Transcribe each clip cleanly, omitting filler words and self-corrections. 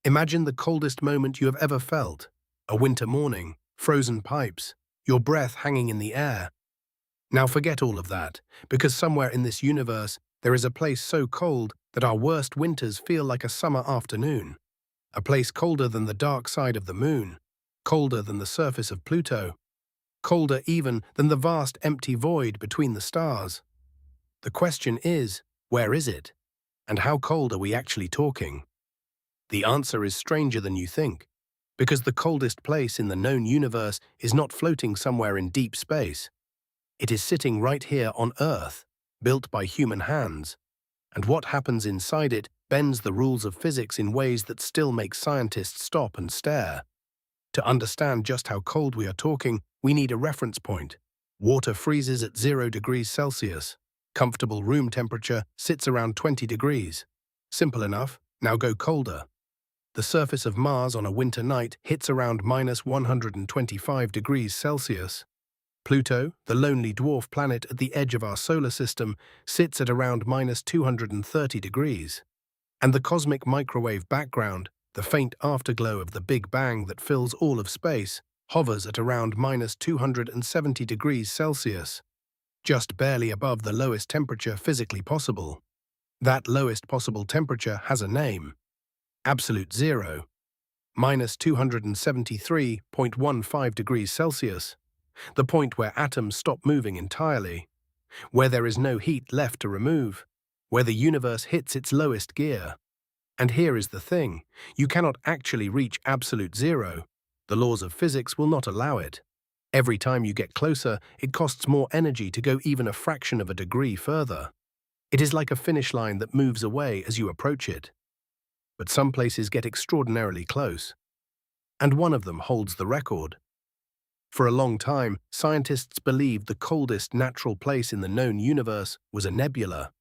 Imagine the coldest moment you have ever felt. A winter morning, frozen pipes, your breath hanging in the air. Now forget all of that, because somewhere in this universe there is a place so cold that our worst winters feel like a summer afternoon. A place colder than the dark side of the moon, colder than the surface of Pluto, colder even than the vast empty void between the stars. The question is, where is it? And how cold are we actually talking? The answer is stranger than you think, because the coldest place in the known universe is not floating somewhere in deep space. It is sitting right here on Earth, built by human hands. And what happens inside it bends the rules of physics in ways that still make scientists stop and stare. To understand just how cold we are talking, we need a reference point. Water freezes at 0 degrees Celsius. Comfortable room temperature sits around 20 degrees. Simple enough, now go colder. The surface of Mars on a winter night hits around -125 degrees Celsius. Pluto, the lonely dwarf planet at the edge of our solar system, sits at around -230 degrees. And the cosmic microwave background, the faint afterglow of the Big Bang that fills all of space, hovers at around -270 degrees Celsius, just barely above the lowest temperature physically possible. That lowest possible temperature has a name: absolute zero, -273.15 degrees Celsius, the point where atoms stop moving entirely, where there is no heat left to remove, where the universe hits its lowest gear. And here is the thing, you cannot actually reach absolute zero. The laws of physics will not allow it. Every time you get closer, it costs more energy to go even a fraction of a degree further. It is like a finish line that moves away as you approach it. But some places get extraordinarily close. And one of them holds the record. For a long time, scientists believed the coldest natural place in the known universe was a nebula.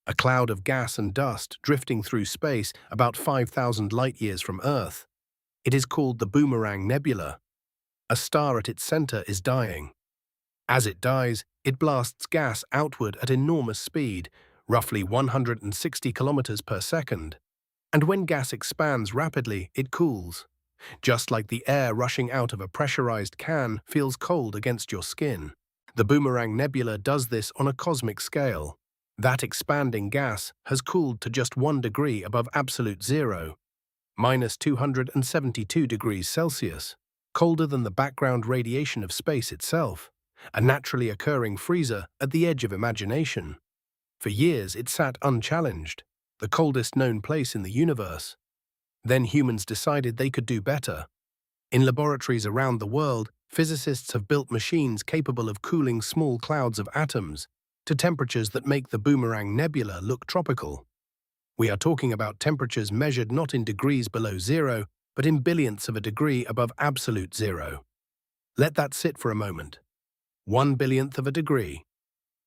A cloud of gas and dust drifting through space about 5,000 light-years from Earth. It is called the Boomerang Nebula. A star at its center is dying. As it dies, it blasts gas outward at enormous speed, roughly 160 kilometers per second. And when gas expands rapidly, it cools. Just like the air rushing out of a pressurized can feels cold against your skin. The Boomerang Nebula does this on a cosmic scale. That expanding gas has cooled to just 1 degree above absolute zero, -272 degrees Celsius, colder than the background radiation of space itself, a naturally occurring freezer at the edge of imagination. For years it sat unchallenged, the coldest known place in the universe. Then humans decided they could do better. In laboratories around the world, physicists have built machines capable of cooling small clouds of atoms to temperatures that make the Boomerang Nebula look tropical. We are talking about temperatures measured not in degrees below zero, but in billionths of a degree above absolute zero. Let that sit for a moment. 1 billionth of a degree.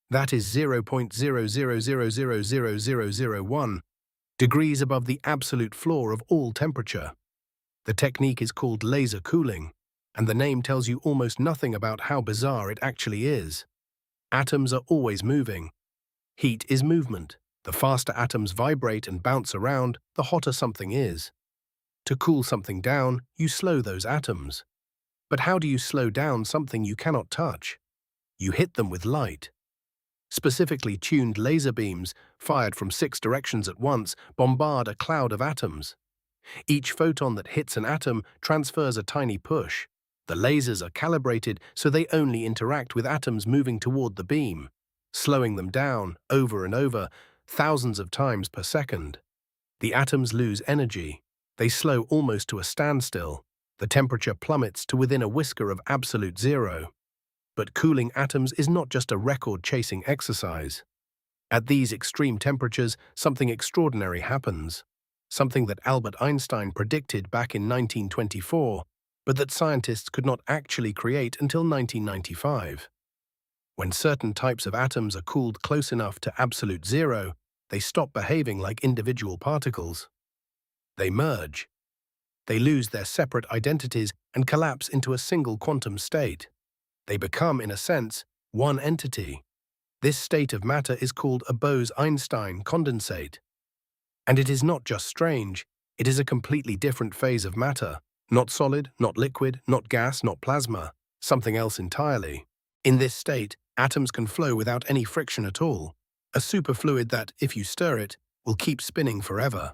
That is 0.00000001 degrees above the absolute floor of all temperature. The technique is called laser cooling, and the name tells you almost nothing about how bizarre it actually is. Atoms are always moving. Heat is movement. The faster atoms vibrate and bounce around, the hotter something is. To cool something down, you slow those atoms. But how do you slow down something you cannot touch? You hit them with light. Specifically tuned laser beams, fired from 6 directions at once, bombard a cloud of atoms. Each photon that hits an atom transfers a tiny push. The lasers are calibrated so they only interact with atoms moving toward the beam, slowing them down over and over, thousands of times per second. The atoms lose energy. They slow almost to a standstill. The temperature plummets to within a whisker of absolute zero. But cooling atoms is not just a record-chasing exercise. At these extreme temperatures, something extraordinary happens. Something that Albert Einstein predicted back in 1924, but that scientists could not actually create until 1995. When certain types of atoms are cooled close enough to absolute zero, they stop behaving like individual particles. They merge. They lose their separate identities and collapse into a single quantum state. They become, in a sense, one entity. This state of matter is called a Bose-Einstein condensate. And it is not just strange, It is a completely different phase of matter. Not solid, not liquid, not gas, not plasma. Something else entirely. In this state, atoms can flow without any friction at all. A superfluid that, if you stir it, will keep spinning forever.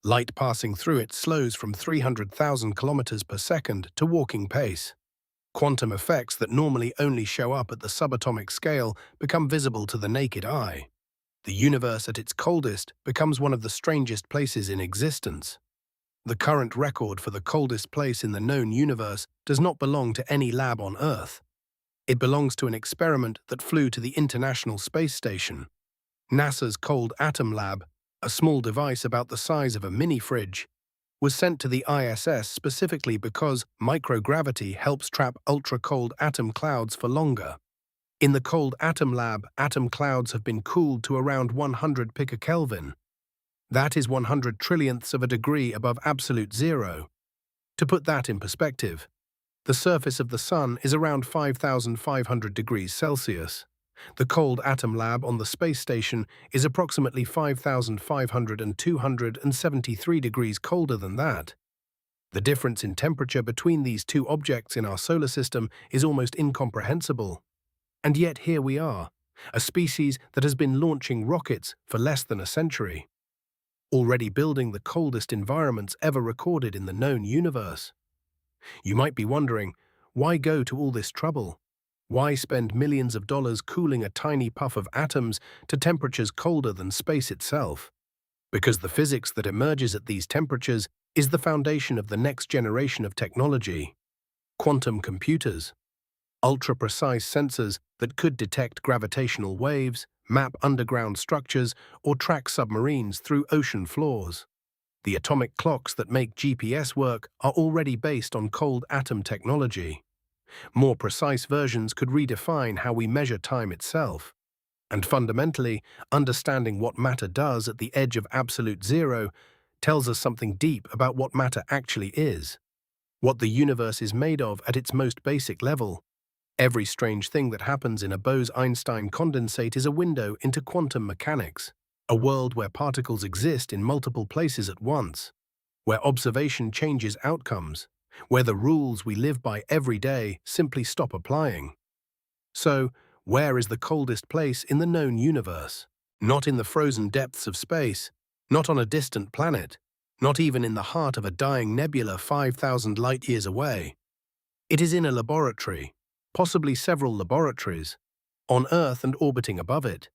Light passing through it slows from 300,000 kilometers per second to walking pace. Quantum effects that normally only show up at the subatomic scale become visible to the naked eye. The universe at its coldest becomes one of the strangest places in existence. The current record for the coldest place in the known universe does not belong to any lab on Earth. It belongs to an experiment that flew to the International Space Station. NASA's Cold Atom Lab, a small device about the size of a mini-fridge, was sent to the ISS specifically because microgravity helps trap ultra-cold atom clouds for longer. In the Cold Atom Lab, atom clouds have been cooled to around 100 picokelvin. That is 100 trillionths of a degree above absolute zero. To put that in perspective, the surface of the Sun is around 5,500 degrees Celsius. The Cold Atom Lab on the space station is approximately 5,500 and 273 degrees colder than that. The difference in temperature between these two objects in our solar system is almost incomprehensible. And yet here we are, a species that has been launching rockets for less than a century, already building the coldest environments ever recorded in the known universe. You might be wondering, why go to all this trouble? Why spend millions of dollars cooling a tiny puff of atoms to temperatures colder than space itself? Because the physics that emerges at these temperatures is the foundation of the next generation of technology. Quantum computers. Ultra-precise sensors that could detect gravitational waves, map underground structures, or track submarines through ocean floors. The atomic clocks that make GPS work are already based on cold atom technology. More precise versions could redefine how we measure time itself. And fundamentally, understanding what matter does at the edge of absolute zero tells us something deep about what matter actually is, what the universe is made of at its most basic level. Every strange thing that happens in a Bose-Einstein condensate is a window into quantum mechanics, a world where particles exist in multiple places at once, where observation changes outcomes, where the rules we live by every day simply stop applying. So, where is the coldest place in the known universe? Not in the frozen depths of space, not on a distant planet, not even in the heart of a dying nebula 5,000 light-years away. It is in a laboratory, possibly several laboratories, on Earth and orbiting above it,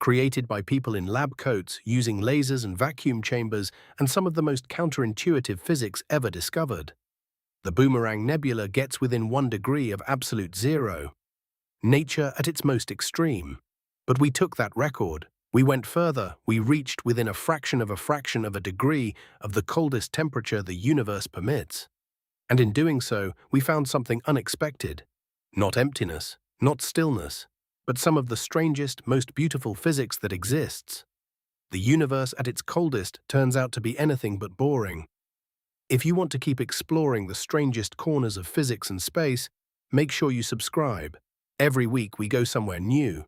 created by people in lab coats using lasers and vacuum chambers and some of the most counterintuitive physics ever discovered. The Boomerang Nebula gets within 1 degree of absolute zero. Nature at its most extreme. But we took that record. We went further. We reached within a fraction of a degree of the coldest temperature the universe permits. And in doing so, we found something unexpected. Not emptiness, not stillness, but some of the strangest, most beautiful physics that exists. The universe at its coldest turns out to be anything but boring. If you want to keep exploring the strangest corners of physics and space, make sure you subscribe. Every week we go somewhere new.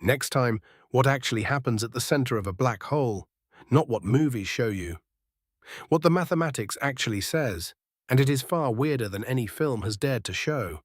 Next time, what actually happens at the center of a black hole, not what movies show you. What the mathematics actually says, and it is far weirder than any film has dared to show.